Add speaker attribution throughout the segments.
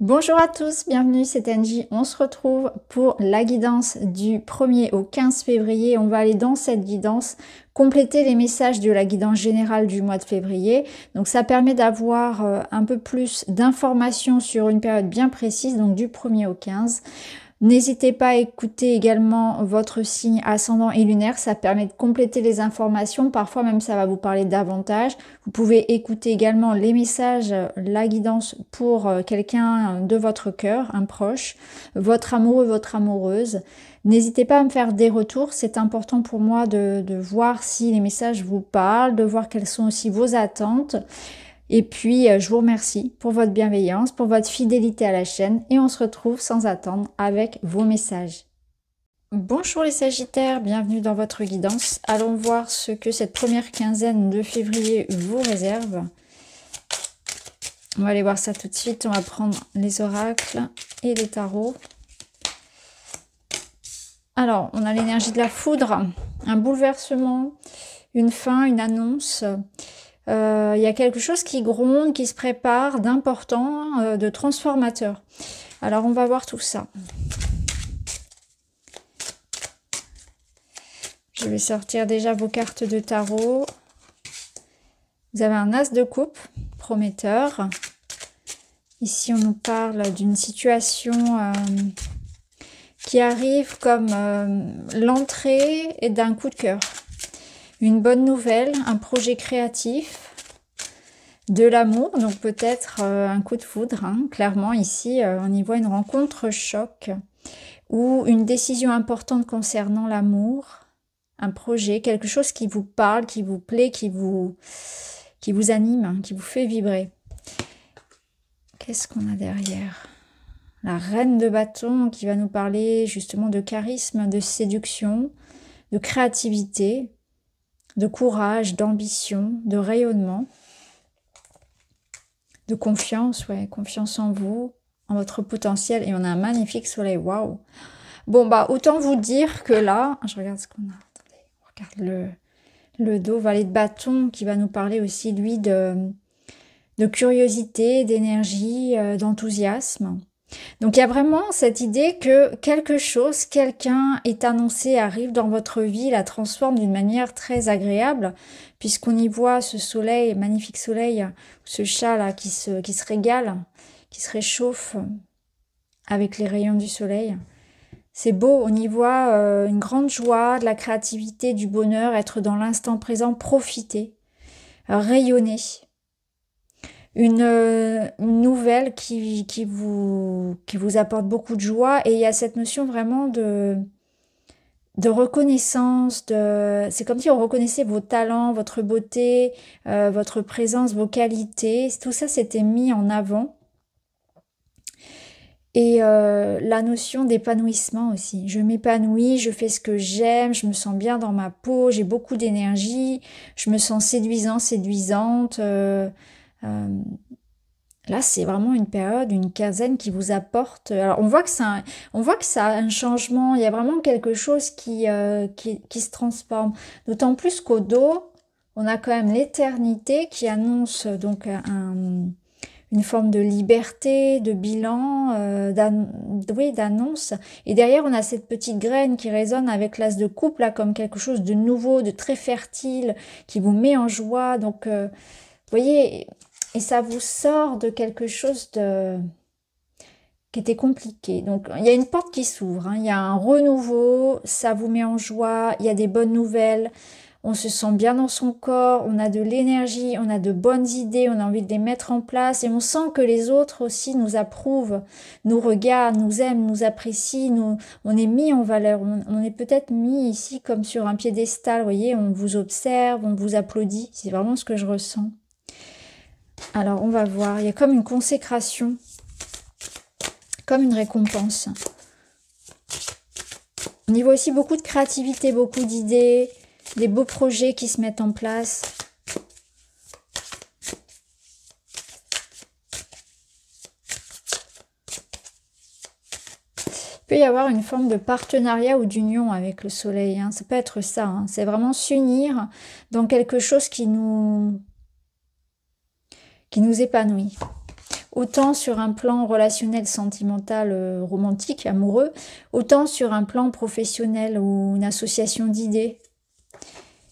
Speaker 1: Bonjour à tous, bienvenue, c'est Angie. On se retrouve pour la guidance du 1er au 15 février. On va aller dans cette guidance compléter les messages de la guidance générale du mois de février. Donc ça permet d'avoir un peu plus d'informations sur une période bien précise, donc du 1er au 15. N'hésitez pas à écouter également votre signe ascendant et lunaire, ça permet de compléter les informations, parfois même ça va vous parler davantage. Vous pouvez écouter également les messages, la guidance pour quelqu'un de votre cœur, un proche, votre amoureux, votre amoureuse. N'hésitez pas à me faire des retours, c'est important pour moi de voir si les messages vous parlent, de voir quelles sont aussi vos attentes. Et puis, je vous remercie pour votre bienveillance, pour votre fidélité à la chaîne et on se retrouve sans attendre avec vos messages. Bonjour les Sagittaires, bienvenue dans votre guidance. Allons voir ce que cette première quinzaine de février vous réserve. On va aller voir ça tout de suite. On va prendre les oracles et les tarots. Alors, on a l'énergie de la foudre, un bouleversement, une fin, une annonce. Il y a quelque chose qui gronde, qui se prépare, d'important, de transformateur. Alors, on va voir tout ça. Je vais sortir déjà vos cartes de tarot. Vous avez un as de coupe, prometteur. Ici, on nous parle d'une situation qui arrive comme l'entrée d'un coup de cœur. Une bonne nouvelle, un projet créatif, de l'amour, donc peut-être un coup de foudre. Hein. Clairement, ici, on y voit une rencontre choc ou une décision importante concernant l'amour, un projet, quelque chose qui vous parle, qui vous plaît, qui vous anime, hein, qui vous fait vibrer. Qu'est-ce qu'on a derrière ? La reine de bâton qui va nous parler justement de charisme, de séduction, de créativité, de courage, d'ambition, de rayonnement, de confiance, ouais, confiance en vous, en votre potentiel. Et on a un magnifique soleil, waouh. Bon, bah, autant vous dire que là, je regarde ce qu'on a. Attendez, on regarde le dos, valet de bâton, qui va nous parler aussi, lui, de curiosité, d'énergie, d'enthousiasme. Donc il y a vraiment cette idée que quelque chose, quelqu'un est annoncé, arrive dans votre vie, la transforme d'une manière très agréable, puisqu'on y voit ce soleil, magnifique soleil, ce chat là qui se régale, qui se réchauffe avec les rayons du soleil. C'est beau, on y voit une grande joie, de la créativité, du bonheur, être dans l'instant présent, profiter, rayonner. Une nouvelle qui vous apporte beaucoup de joie, et il y a cette notion vraiment de reconnaissance, c'est comme si on reconnaissait vos talents, votre beauté, votre présence, vos qualités, tout ça s'était mis en avant. Et la notion d'épanouissement aussi, je m'épanouis, je fais ce que j'aime, je me sens bien dans ma peau, j'ai beaucoup d'énergie, je me sens séduisant, séduisante. Là, c'est vraiment une période, une quinzaine qui vous apporte. Alors, on voit que ça a un changement. Il y a vraiment quelque chose qui se transforme. D'autant plus qu'au dos, on a quand même l'éternité qui annonce donc une forme de liberté, de bilan, d'annonce. Et derrière, on a cette petite graine qui résonne avec l'as de coupe là, comme quelque chose de nouveau, de très fertile, qui vous met en joie. Donc, vous voyez. Et ça vous sort de quelque chose qui était compliqué. Donc, il y a une porte qui s'ouvre, hein. Il y a un renouveau, ça vous met en joie, il y a des bonnes nouvelles, on se sent bien dans son corps, on a de l'énergie, on a de bonnes idées, on a envie de les mettre en place et on sent que les autres aussi nous approuvent, nous regardent, nous aiment, nous apprécient, on est mis en valeur, on est peut-être mis ici comme sur un piédestal, vous voyez, on vous observe, on vous applaudit, c'est vraiment ce que je ressens. Alors, on va voir. Il y a comme une consécration, comme une récompense. On y voit aussi beaucoup de créativité, beaucoup d'idées, des beaux projets qui se mettent en place. Il peut y avoir une forme de partenariat ou d'union avec le soleil. Hein. Ça peut être ça. Hein. C'est vraiment s'unir dans quelque chose qui nous épanouit. autant sur un plan relationnel, sentimental, romantique, amoureux, autant sur un plan professionnel ou une association d'idées.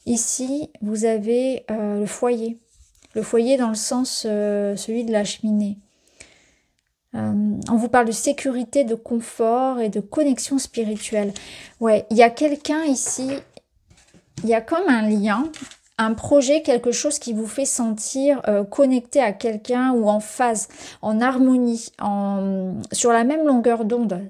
Speaker 1: Ici, vous avez le foyer. Le foyer dans le sens, celui de la cheminée. On vous parle de sécurité, de confort et de connexion spirituelle. Ouais, il y a quelqu'un ici, il y a comme un lien, un projet, quelque chose qui vous fait sentir connecté à quelqu'un ou en phase, en harmonie, sur la même longueur d'onde.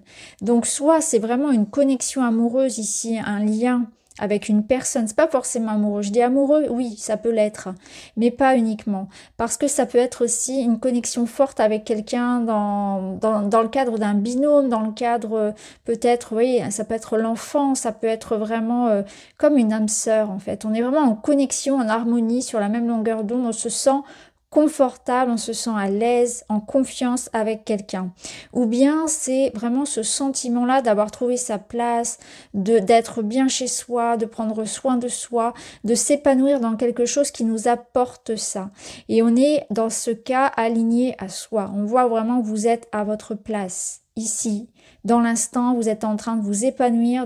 Speaker 1: Donc soit c'est vraiment une connexion amoureuse ici, un lien avec une personne, c'est pas forcément amoureux. Je dis amoureux, oui, ça peut l'être, mais pas uniquement. Parce que ça peut être aussi une connexion forte avec quelqu'un dans le cadre d'un binôme, dans le cadre peut-être, oui, ça peut être l'enfant, ça peut être vraiment comme une âme sœur en fait. On est vraiment en connexion, en harmonie, sur la même longueur d'onde, on se sent confortable, on se sent à l'aise, en confiance avec quelqu'un. Ou bien c'est vraiment ce sentiment-là d'avoir trouvé sa place, d'être bien chez soi, de prendre soin de soi, de s'épanouir dans quelque chose qui nous apporte ça. Et on est dans ce cas aligné à soi. On voit vraiment que vous êtes à votre place, ici. Dans l'instant, vous êtes en train de vous épanouir,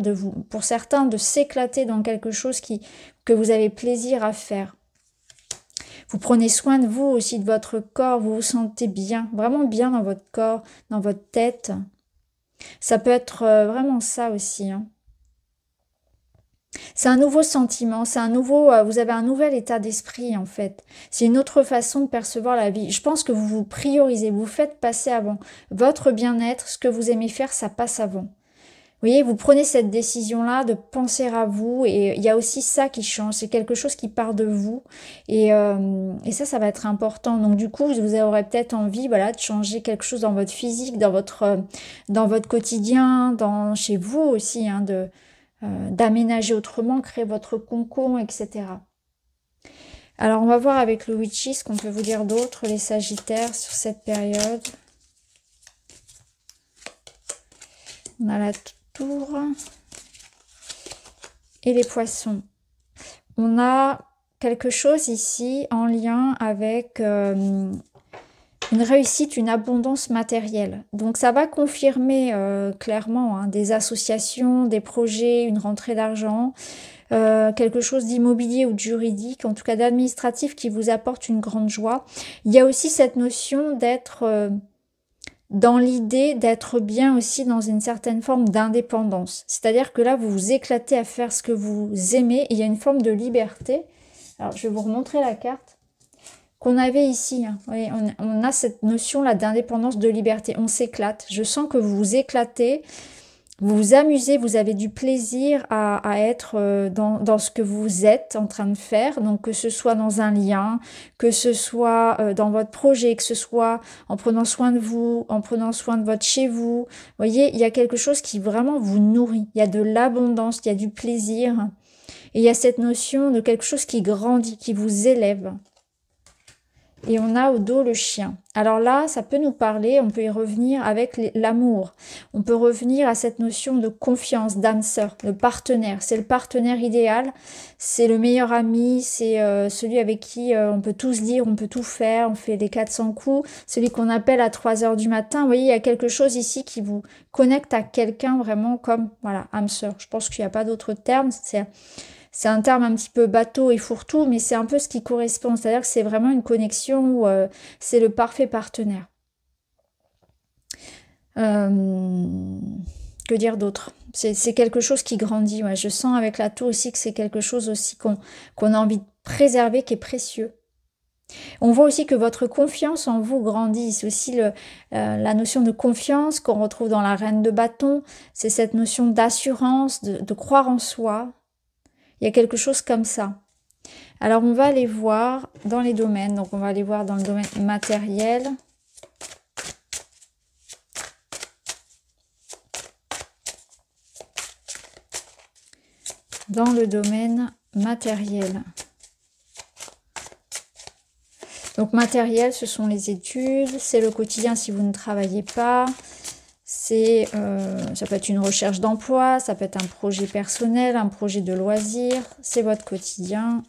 Speaker 1: pour certains, de s'éclater dans quelque chose que vous avez plaisir à faire. Vous prenez soin de vous aussi, de votre corps, vous vous sentez bien, vraiment bien dans votre corps, dans votre tête. Ça peut être vraiment ça aussi. Hein. C'est un nouveau sentiment, vous avez un nouvel état d'esprit en fait. C'est une autre façon de percevoir la vie. Je pense que vous vous priorisez, vous faites passer avant. Votre bien-être, ce que vous aimez faire, ça passe avant. Vous voyez, vous prenez cette décision-là de penser à vous et il y a aussi ça qui change. C'est quelque chose qui part de vous et ça va être important. Donc du coup, vous aurez peut-être envie, voilà, de changer quelque chose dans votre physique, dans votre quotidien, chez vous aussi, hein, d'aménager autrement, créer votre cocon, etc. Alors, on va voir avec le Witchy ce qu'on peut vous dire d'autre, les Sagittaires, sur cette période. On a la Tour et les Poissons. On a quelque chose ici en lien avec une réussite, une abondance matérielle. Donc ça va confirmer clairement hein, des associations, des projets, une rentrée d'argent, quelque chose d'immobilier ou de juridique, en tout cas d'administratif qui vous apporte une grande joie. Il y a aussi cette notion d'être dans l'idée d'être bien aussi dans une certaine forme d'indépendance. C'est-à-dire que là, vous vous éclatez à faire ce que vous aimez et il y a une forme de liberté. Alors, je vais vous remontrer la carte qu'on avait ici. Hein. Oui, on a cette notion-là d'indépendance, de liberté. On s'éclate. Je sens que vous vous éclatez, vous vous amusez, vous avez du plaisir à être dans ce que vous êtes en train de faire. Donc, que ce soit dans un lien, que ce soit dans votre projet, que ce soit en prenant soin de vous, en prenant soin de votre chez vous. Vous voyez, il y a quelque chose qui vraiment vous nourrit. Il y a de l'abondance, il y a du plaisir. Et il y a cette notion de quelque chose qui grandit, qui vous élève. Et on a au dos le chien. Alors là, ça peut nous parler, on peut y revenir avec l'amour. On peut revenir à cette notion de confiance, d'âme sœur, de partenaire. C'est le partenaire idéal, c'est le meilleur ami, c'est celui avec qui on peut tout se dire, on peut tout faire, on fait les 400 coups. Celui qu'on appelle à 3 heures du matin. Vous voyez, il y a quelque chose ici qui vous connecte à quelqu'un vraiment comme, voilà, âme sœur. Je pense qu'il n'y a pas d'autre terme, c'est un terme un petit peu bateau et fourre-tout, mais c'est un peu ce qui correspond. C'est-à-dire que c'est vraiment une connexion où c'est le parfait partenaire. Que dire d'autre? C'est quelque chose qui grandit. Ouais. Je sens avec la tour aussi que c'est quelque chose aussi qu'on a envie de préserver, qui est précieux. On voit aussi que votre confiance en vous grandit. C'est aussi la notion de confiance qu'on retrouve dans la reine de bâton. C'est cette notion d'assurance, de croire en soi. Il y a quelque chose comme ça. Alors, on va aller voir dans les domaines. Donc, on va aller voir dans le domaine matériel. Dans le domaine matériel. Donc, matériel, ce sont les études. C'est le quotidien si vous ne travaillez pas. Ça peut être une recherche d'emploi, ça peut être un projet personnel, un projet de loisir, c'est votre quotidien.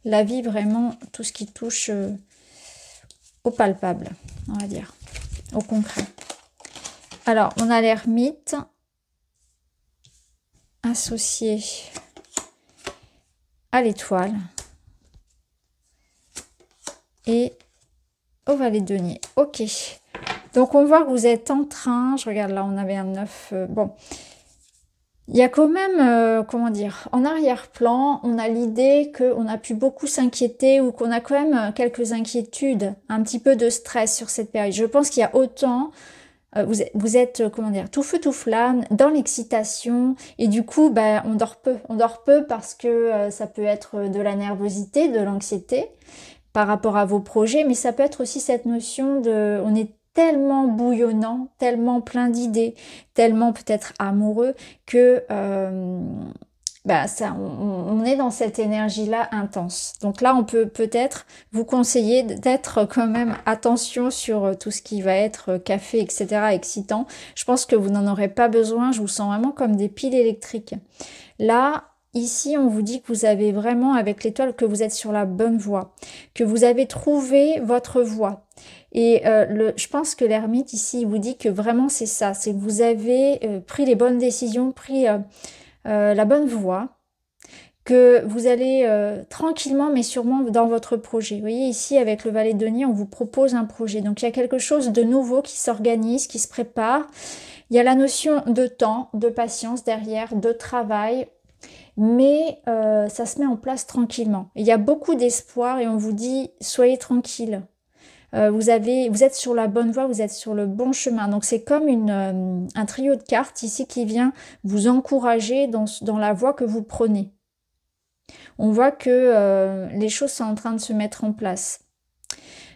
Speaker 1: La vie, vraiment, tout ce qui touche au palpable, on va dire. au concret. Alors, on a l'ermite associé à l'étoile et au valet de denier. Ok. Donc, on voit que vous êtes en train... Je regarde là, on avait un 9. Bon. Il y a quand même, comment dire, en arrière-plan, on a l'idée qu'on a pu beaucoup s'inquiéter ou qu'on a quand même quelques inquiétudes, un petit peu de stress sur cette période. Je pense qu'il y a autant... vous êtes, comment dire, tout feu, tout flamme, dans l'excitation, et du coup, ben, on dort peu. On dort peu parce que ça peut être de la nervosité, de l'anxiété par rapport à vos projets, mais ça peut être aussi cette notion de... On est tellement bouillonnant, tellement plein d'idées, tellement peut-être amoureux, que bah ça, on est dans cette énergie-là intense. Donc là, on peut peut-être vous conseiller d'être quand même attention sur tout ce qui va être café, etc., excitant. Je pense que vous n'en aurez pas besoin. Je vous sens vraiment comme des piles électriques. Là, ici, on vous dit que vous avez vraiment, avec l'étoile, que vous êtes sur la bonne voie, que vous avez trouvé votre voie. Et je pense que l'ermite, ici, il vous dit que vraiment c'est ça, c'est que vous avez pris les bonnes décisions, pris la bonne voie, que vous allez tranquillement mais sûrement dans votre projet. Vous voyez ici avec le valet de denier, on vous propose un projet. Donc il y a quelque chose de nouveau qui s'organise, qui se prépare. Il y a la notion de temps, de patience derrière, de travail, mais ça se met en place tranquillement. Il y a beaucoup d'espoir et on vous dit soyez tranquille. Vous êtes sur la bonne voie, vous êtes sur le bon chemin. Donc c'est comme un trio de cartes ici qui vient vous encourager dans la voie que vous prenez. On voit que les choses sont en train de se mettre en place.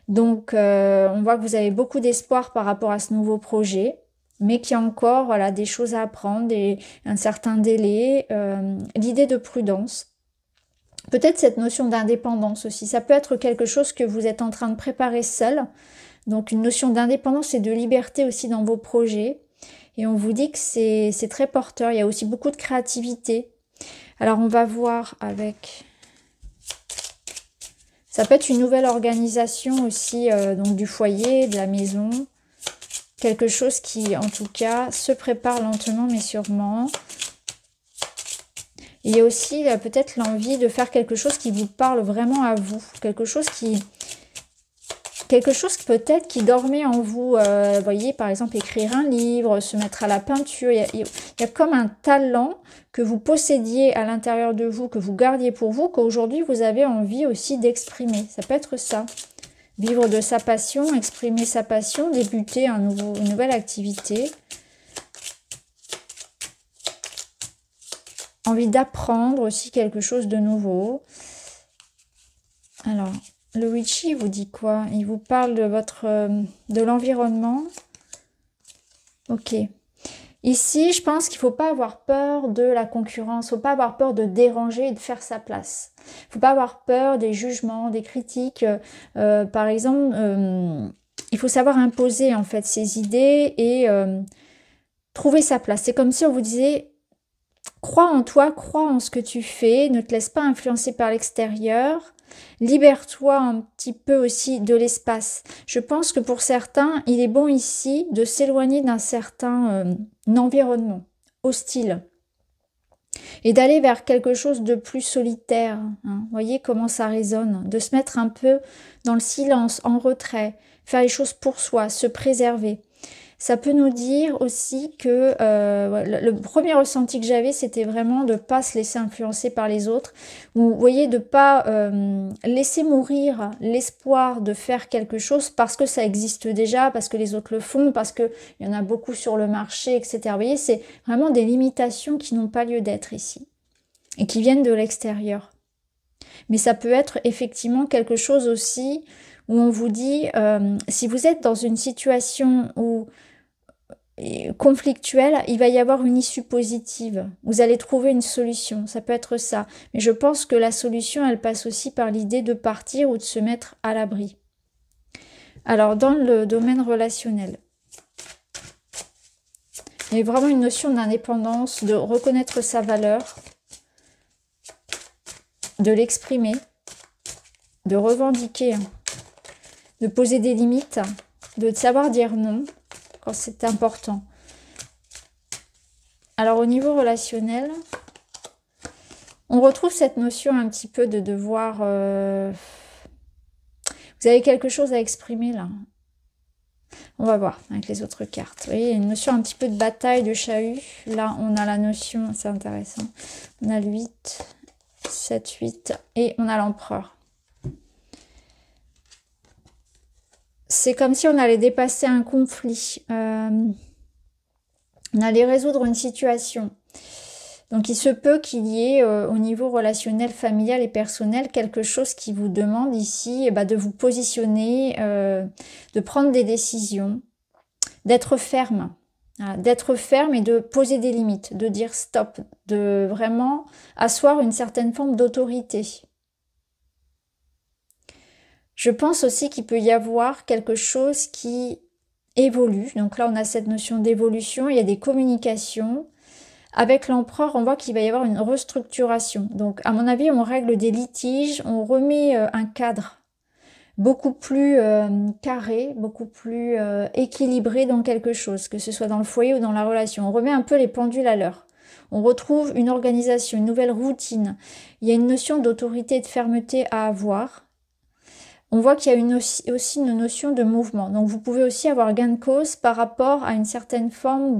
Speaker 1: Donc on voit que vous avez beaucoup d'espoir par rapport à ce nouveau projet, mais qu'il y a encore voilà, des choses à apprendre, un certain délai, l'idée de prudence. Peut-être cette notion d'indépendance aussi. Ça peut être quelque chose que vous êtes en train de préparer seul. Donc une notion d'indépendance et de liberté aussi dans vos projets. Et on vous dit que c'est très porteur. Il y a aussi beaucoup de créativité. Alors on va voir avec... Ça peut être une nouvelle organisation aussi donc du foyer, de la maison. Quelque chose qui en tout cas se prépare lentement mais sûrement. Il y a aussi peut-être l'envie de faire quelque chose qui vous parle vraiment à vous. Quelque chose peut-être qui dormait en vous. Vous voyez, par exemple, écrire un livre, se mettre à la peinture. Il y a comme un talent que vous possédiez à l'intérieur de vous, que vous gardiez pour vous, qu'aujourd'hui, vous avez envie aussi d'exprimer. Ça peut être ça. Vivre de sa passion, exprimer sa passion, débuter une nouvelle activité. Envie d'apprendre aussi quelque chose de nouveau. Alors, le Witchy vous dit quoi? Il vous parle de l'environnement. Ok. Ici, je pense qu'il ne faut pas avoir peur de la concurrence. Il ne faut pas avoir peur de déranger et de faire sa place. Il ne faut pas avoir peur des jugements, des critiques. Par exemple, il faut savoir imposer en fait ses idées et trouver sa place. C'est comme si on vous disait... Crois en toi, crois en ce que tu fais, ne te laisse pas influencer par l'extérieur, libère-toi un petit peu aussi de l'espace. Je pense que pour certains, il est bon ici de s'éloigner d'un certain environnement hostile et d'aller vers quelque chose de plus solitaire. Hein. Voyez comment ça résonne, de se mettre un peu dans le silence, en retrait, faire les choses pour soi, se préserver. Ça peut nous dire aussi que le premier ressenti que j'avais, c'était vraiment de ne pas se laisser influencer par les autres. Ou, vous voyez, de ne pas laisser mourir l'espoir de faire quelque chose parce que ça existe déjà, parce que les autres le font, parce qu'il y en a beaucoup sur le marché, etc. Vous voyez, c'est vraiment des limitations qui n'ont pas lieu d'être ici et qui viennent de l'extérieur. Mais ça peut être effectivement quelque chose aussi où on vous dit, si vous êtes dans une situation où conflictuelle, il va y avoir une issue positive. Vous allez trouver une solution, ça peut être ça. Mais je pense que la solution, elle passe aussi par l'idée de partir ou de se mettre à l'abri. Alors, dans le domaine relationnel, il y a vraiment une notion d'indépendance, de reconnaître sa valeur, de l'exprimer, de revendiquer, de poser des limites. de savoir dire non quand c'est important. Alors au niveau relationnel, on retrouve cette notion un petit peu de devoir... Vous avez quelque chose à exprimer là. On va voir avec les autres cartes. Vous voyez, il y a une notion un petit peu de bataille, de chahut. Là, on a la notion, c'est intéressant. On a le 8, 7, 8 et on a l'empereur. C'est comme si on allait dépasser un conflit. On allait résoudre une situation. Donc, il se peut qu'il y ait au niveau relationnel, familial et personnel quelque chose qui vous demande ici de vous positionner, de prendre des décisions, d'être ferme. Voilà, d'être ferme et de poser des limites, de dire stop, de vraiment asseoir une certaine forme d'autorité. Je pense aussi qu'il peut y avoir quelque chose qui évolue. Donc là, on a cette notion d'évolution, il y a des communications. Avec l'empereur, on voit qu'il va y avoir une restructuration. Donc, à mon avis, on règle des litiges, on remet un cadre beaucoup plus carré, beaucoup plus équilibré dans quelque chose, que ce soit dans le foyer ou dans la relation. On remet un peu les pendules à l'heure. On retrouve une organisation, une nouvelle routine. Il y a une notion d'autorité et de fermeté à avoir. On voit qu'il y a aussi une notion de mouvement. Donc, vous pouvez aussi avoir gain de cause par rapport à une certaine forme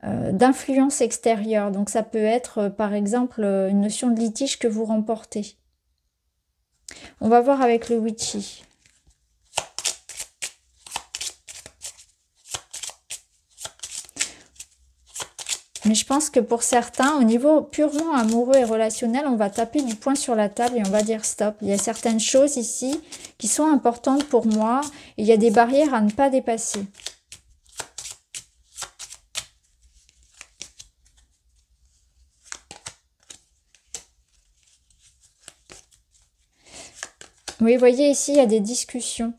Speaker 1: d'influence extérieure. Donc ça peut être par exemple une notion de litige que vous remportez. On va voir avec le witchy. Mais je pense que pour certains, au niveau purement amoureux et relationnel, on va taper du poing sur la table et on va dire stop. Il y a certaines choses ici qui sont importantes pour moi et il y a des barrières à ne pas dépasser. Oui, vous voyez ici, il y a des discussions.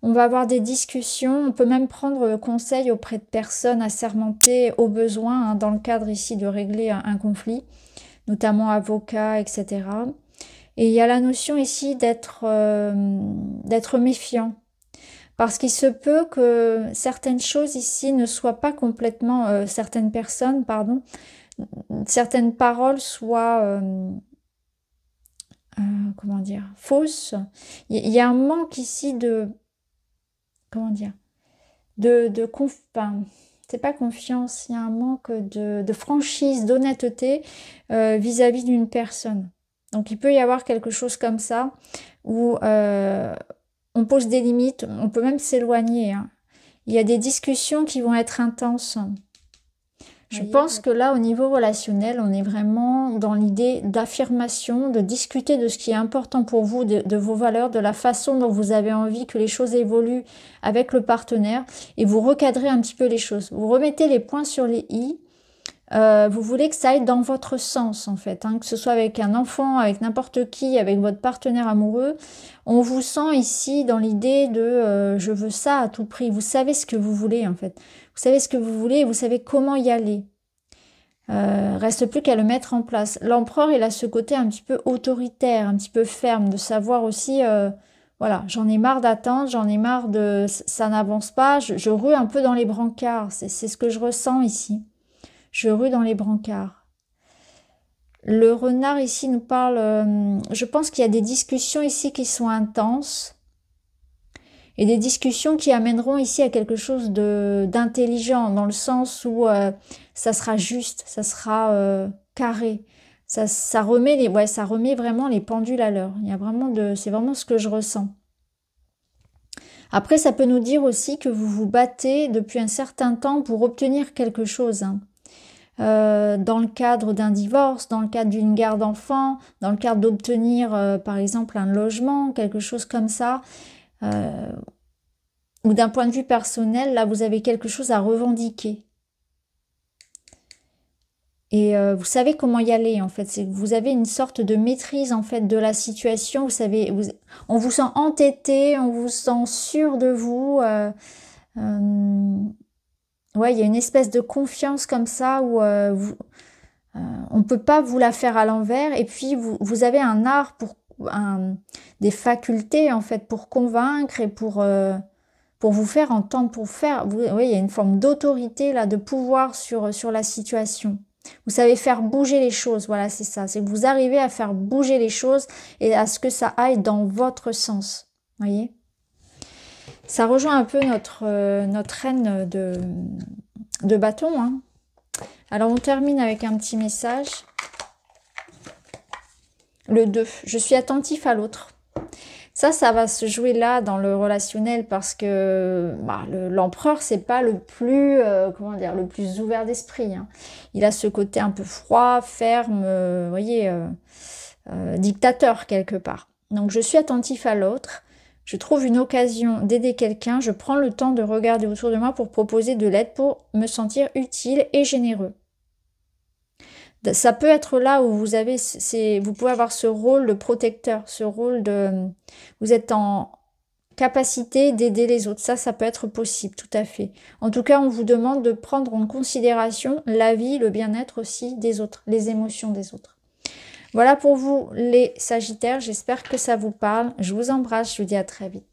Speaker 1: On va avoir des discussions, on peut même prendre conseil auprès de personnes assermentées au besoin, dans le cadre ici de régler un conflit, notamment avocats, etc. Et il y a la notion ici d'être méfiant. Parce qu'il se peut que certaines choses ici ne soient pas complètement, certaines personnes, pardon, certaines paroles soient... comment dire, fausse. Il y a un manque ici de, comment dire, c'est pas confiance, il y a un manque de franchise, d'honnêteté vis-à-vis d'une personne. Donc il peut y avoir quelque chose comme ça où on pose des limites, on peut même s'éloigner. Hein. Il y a des discussions qui vont être intenses. Je pense que là, au niveau relationnel, on est vraiment dans l'idée d'affirmation, de discuter de ce qui est important pour vous, de vos valeurs, de la façon dont vous avez envie que les choses évoluent avec le partenaire et vous recadrez un petit peu les choses. Vous remettez les points sur les i. Vous voulez que ça aille dans votre sens, en fait, hein, que ce soit avec un enfant, avec n'importe qui, avec votre partenaire amoureux. On vous sent ici dans l'idée de je veux ça à tout prix. Vous savez ce que vous voulez, en fait. Vous savez ce que vous voulez et vous savez comment y aller. Reste plus qu'à le mettre en place. L'empereur, il a ce côté un petit peu autoritaire, un petit peu ferme, de savoir aussi, voilà, j'en ai marre d'attendre, j'en ai marre de... Ça n'avance pas, je rue un peu dans les brancards. C'est ce que je ressens ici. Je rue dans les brancards. Le renard ici nous parle... je pense qu'il y a des discussions ici qui sont intenses. Et des discussions qui amèneront ici à quelque chose d'intelligent, dans le sens où ça sera juste, ça sera carré. Ça remet vraiment les pendules à l'heure. Il y a vraiment c'est vraiment ce que je ressens. Après, ça peut nous dire aussi que vous vous battez depuis un certain temps pour obtenir quelque chose. Hein. Dans le cadre d'un divorce, dans le cadre d'une garde d'enfants, dans le cadre d'obtenir par exemple un logement, quelque chose comme ça. Ou d'un point de vue personnel, là vous avez quelque chose à revendiquer. Et vous savez comment y aller en fait. C'est que vous avez une sorte de maîtrise en fait de la situation. Vous savez, on vous sent entêté, on vous sent sûr de vous. Ouais, il y a une espèce de confiance comme ça où on ne peut pas vous la faire à l'envers. Et puis vous avez un art pour des facultés en fait pour convaincre et pour pour vous faire entendre, pour faire... Vous voyez, il y a une forme d'autorité, là, de pouvoir sur la situation. Vous savez faire bouger les choses, voilà, c'est ça. C'est que vous arrivez à faire bouger les choses et à ce que ça aille dans votre sens. Vous voyez? Ça rejoint un peu notre reine de bâton, hein. Alors, on termine avec un petit message. Le 2. Je suis attentif à l'autre. Ça va se jouer là dans le relationnel parce que bah, l'empereur, c'est pas le plus, comment dire, le plus ouvert d'esprit, hein. Il a ce côté un peu froid, ferme, vous voyez, dictateur quelque part. Donc, je suis attentif à l'autre. Je trouve une occasion d'aider quelqu'un. Je prends le temps de regarder autour de moi pour proposer de l'aide, pour me sentir utile et généreux. Ça peut être là où vous avez, vous pouvez avoir ce rôle de protecteur, ce rôle de, vous êtes en capacité d'aider les autres. Ça peut être possible, tout à fait. En tout cas, on vous demande de prendre en considération la vie, le bien-être aussi des autres, les émotions des autres. Voilà pour vous les Sagittaires, j'espère que ça vous parle. Je vous embrasse, je vous dis à très vite.